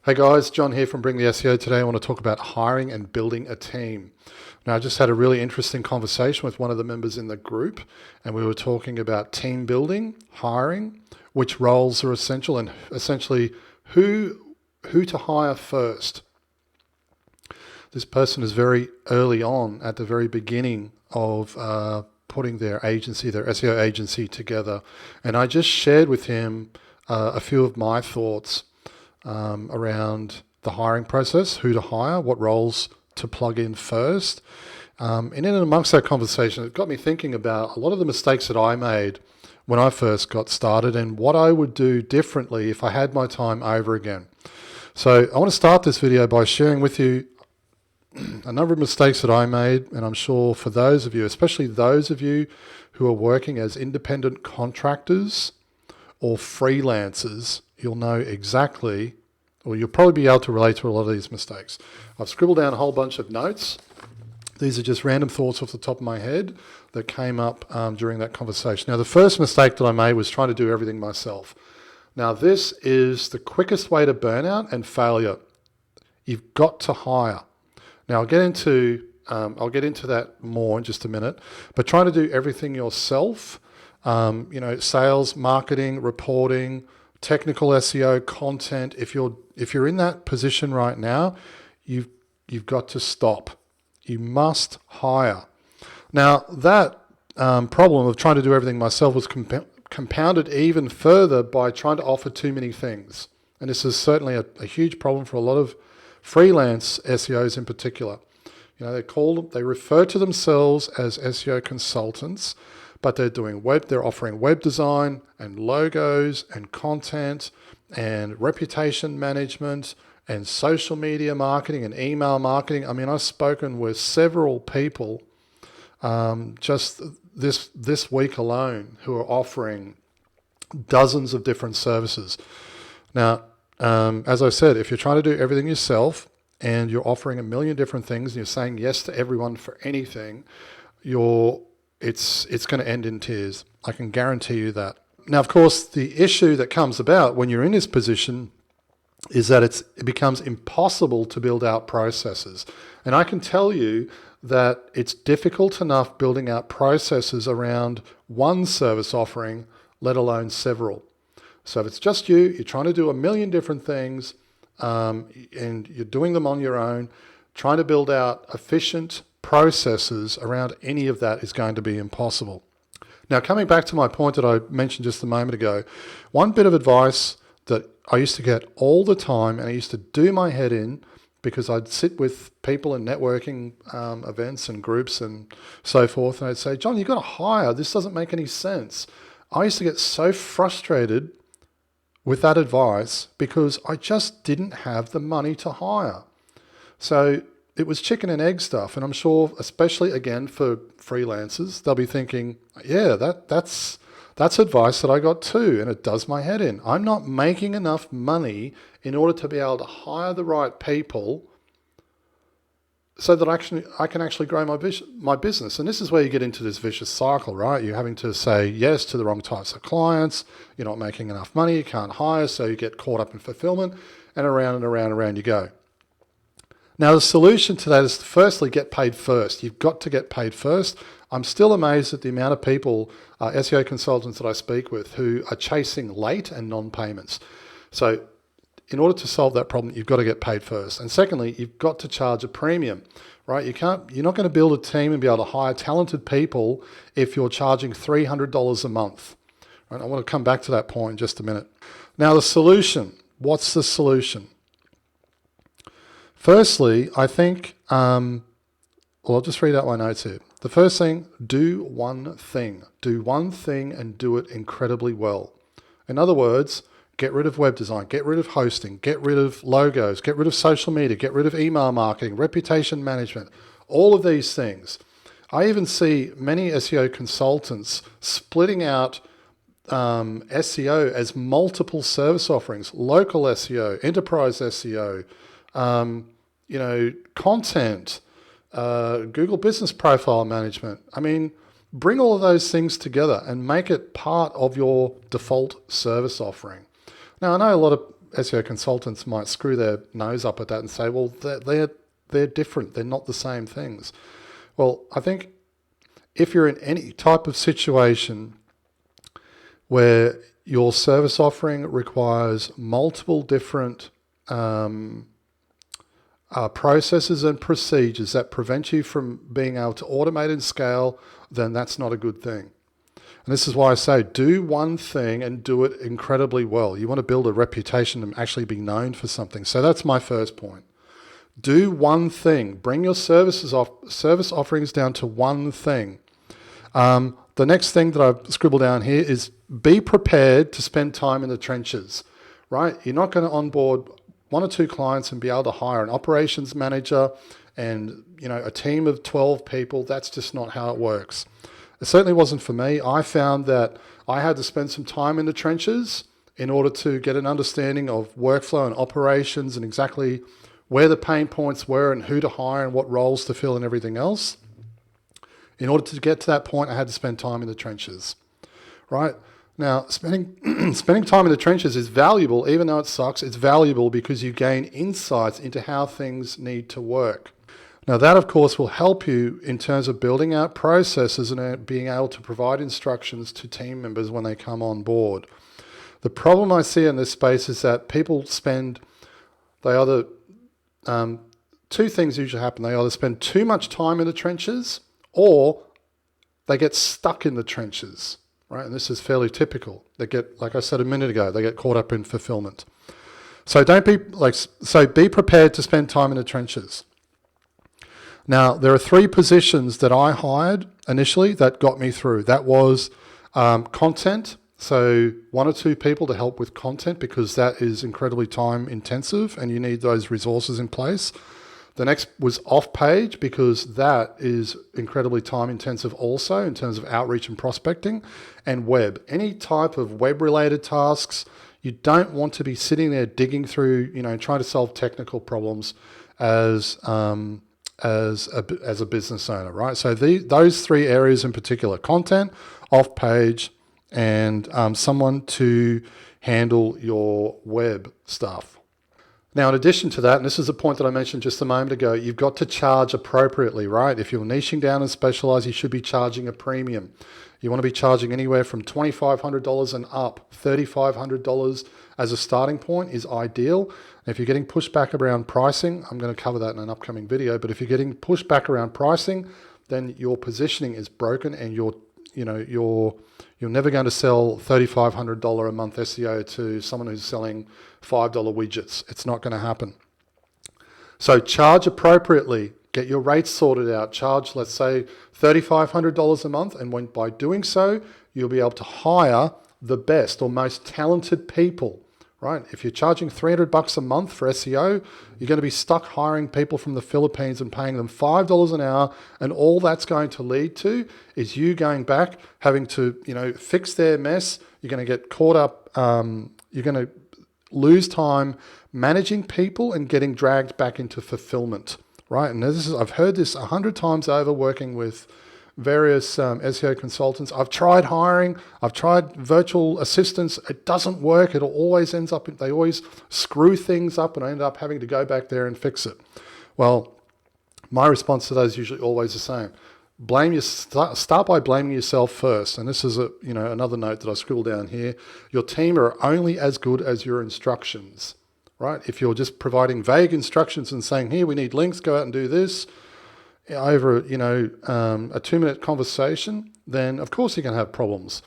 Hey guys, John here from Bring the SEO. Today I want to talk about hiring and building a team. Now I just had a really interesting conversation with one of the members in the group and we were talking about team building, hiring, which roles are essential and essentially who to hire first. This person is very early on at the very beginning of putting their SEO agency together. And I just shared with him a few of my thoughts around the hiring process, who to hire, what roles to plug in first. And in and amongst that conversation, it got me thinking about a lot of the mistakes that I made when I first got started and what I would do differently if I had my time over again. So I want to start this video by sharing with you a number of mistakes that I made, and I'm sure for those of you, especially those of you who are working as independent contractors or freelancers, you'll know exactly, or you'll probably be able to relate to a lot of these mistakes. I've scribbled down a whole bunch of notes. These are just random thoughts off the top of my head that came up during that conversation. Now, the first mistake that I made was trying to do everything myself. Now, this is the quickest way to burnout and failure. You've got to hire. Now, I'll get into that more in just a minute, but trying to do everything yourself, sales, marketing, reporting, technical SEO, content. If you're in that position right now, you've got to stop. You must hire. Now, that problem of trying to do everything myself was compounded even further by trying to offer too many things. And this is certainly a huge problem for a lot of freelance SEOs in particular. They refer to themselves as SEO consultants, but they're offering web design and logos and content and reputation management and social media marketing and email marketing. I mean, I've spoken with several people just this week alone who are offering dozens of different services. Now, as I said, if you're trying to do everything yourself and you're offering a million different things and you're saying yes to everyone for anything, it's going to end in tears. I can guarantee you that. Now, of course, the issue that comes about when you're in this position is that it becomes impossible to build out processes. And I can tell you that it's difficult enough building out processes around one service offering, let alone several. So if it's just you're trying to do a million different things and you're doing them on your own, trying to build out efficient processes around any of that is going to be impossible. Now, coming back to my point that I mentioned just a moment ago, one bit of advice that I used to get all the time, and I used to do my head in because I'd sit with people in networking events and groups and so forth, and I'd say, John, you've got to hire. This doesn't make any sense. I used to get so frustrated with that advice because I just didn't have the money to hire. So it was chicken and egg stuff. And I'm sure, especially again for freelancers, they'll be thinking, yeah, that's advice that I got too. And it does my head in. I'm not making enough money in order to be able to hire the right people so that I can actually grow my business. And this is where you get into this vicious cycle, right? You're having to say yes to the wrong types of clients. You're not making enough money. You can't hire. So you get caught up in fulfillment and around you go. Now, the solution to that is to firstly get paid first. You've got to get paid first. I'm still amazed at the amount of people, SEO consultants that I speak with, who are chasing late and non-payments. So in order to solve that problem, you've got to get paid first. And secondly, you've got to charge a premium, right? You're not going to build a team and be able to hire talented people if you're charging $300 a month. Right? I want to come back to that point in just a minute. Now, the solution. What's the solution? Firstly, I think, I'll just read out my notes here. The first thing, do one thing. Do one thing and do it incredibly well. In other words, get rid of web design, get rid of hosting, get rid of logos, get rid of social media, get rid of email marketing, reputation management, all of these things. I even see many SEO consultants splitting out SEO as multiple service offerings, local SEO, enterprise SEO, content, Google Business Profile Management. I mean, bring all of those things together and make it part of your default service offering. Now, I know a lot of SEO consultants might screw their nose up at that and say, well, they're different. They're not the same things. Well, I think if you're in any type of situation where your service offering requires multiple different processes and procedures that prevent you from being able to automate and scale, then that's not a good thing. And this is why I say do one thing and do it incredibly well. You want to build a reputation and actually be known for something. So that's my first point. Do one thing. Bring your service offerings down to one thing. The next thing that I've scribbled down here is be prepared to spend time in the trenches, right? You're not going to onboard 1 or 2 clients and be able to hire an operations manager and, a team of 12 people. That's just not how it works. It certainly wasn't for me. I found that I had to spend some time in the trenches in order to get an understanding of workflow and operations and exactly where the pain points were and who to hire and what roles to fill and everything else. In order to get to that point, I had to spend time in the trenches, right? Now, spending time in the trenches is valuable, even though it sucks. It's valuable because you gain insights into how things need to work. Now, that, of course, will help you in terms of building out processes and being able to provide instructions to team members when they come on board. The problem I see in this space is that people two things usually happen. They either spend too much time in the trenches or they get stuck in the trenches, right? And this is fairly typical. They get, like I said a minute ago, they get caught up in fulfillment. So be prepared to spend time in the trenches. Now, there are 3 positions that I hired initially that got me through. That was content. So 1 or 2 people to help with content because that is incredibly time intensive and you need those resources in place. The next was off-page because that is incredibly time-intensive also in terms of outreach and prospecting, and web. Any type of web-related tasks, you don't want to be sitting there digging through, trying to solve technical problems as a business owner, right? So those 3 areas in particular: content, off-page, and someone to handle your web stuff. Now, in addition to that, and this is a point that I mentioned just a moment ago, you've got to charge appropriately, right? If you're niching down and specialize, you should be charging a premium. You want to be charging anywhere from $2,500 and up. $3,500 as a starting point is ideal. And if you're getting pushback around pricing, I'm going to cover that in an upcoming video, but if you're getting pushback around pricing, then your positioning is broken and you're never going to sell $3,500 a month SEO to someone who's selling $5 widgets. It's not going to happen. So charge appropriately. Get your rates sorted out. Charge, let's say, $3,500 a month, and by doing so, you'll be able to hire the best or most talented people, right? If you're charging $300 a month for SEO, you're going to be stuck hiring people from the Philippines and paying them $5 an hour, and all that's going to lead to is you going back, having to, fix their mess. You're going to get caught up. You're going to lose time managing people and getting dragged back into fulfillment, right? And I've heard this 100 times over working with various SEO consultants. I've tried hiring, I've tried virtual assistants. It doesn't work. It always ends up, they always screw things up and I end up having to go back there and fix it. Well, my response to that is usually always the same. Start by blaming yourself first. And this is another note that I scribbled down here. Your team are only as good as your instructions, right? If you're just providing vague instructions and saying, here, we need links, go out and do this, over a 2-minute conversation, then of course you're going to have problems.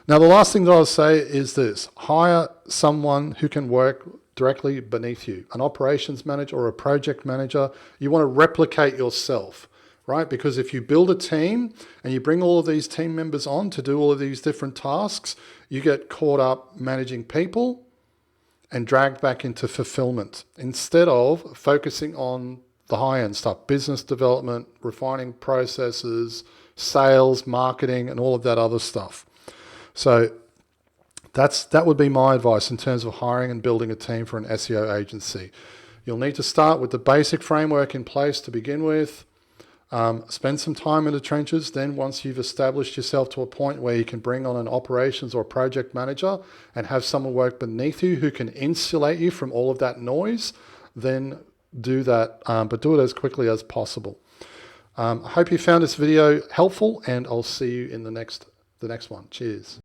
Now, the last thing that I'll say is this: hire someone who can work directly beneath you, an operations manager or a project manager. You want to replicate yourself, right? Because if you build a team and you bring all of these team members on to do all of these different tasks, you get caught up managing people and dragged back into fulfillment instead of focusing on the high-end stuff: business development, refining processes, sales, marketing, and all of that other stuff. So that would be my advice in terms of hiring and building a team for an SEO agency. You'll need to start with the basic framework in place to begin with. Spend some time in the trenches. Then once you've established yourself to a point where you can bring on an operations or project manager and have someone work beneath you who can insulate you from all of that noise, then do that, but do it as quickly as possible. I hope you found this video helpful, and I'll see you in the next one. Cheers.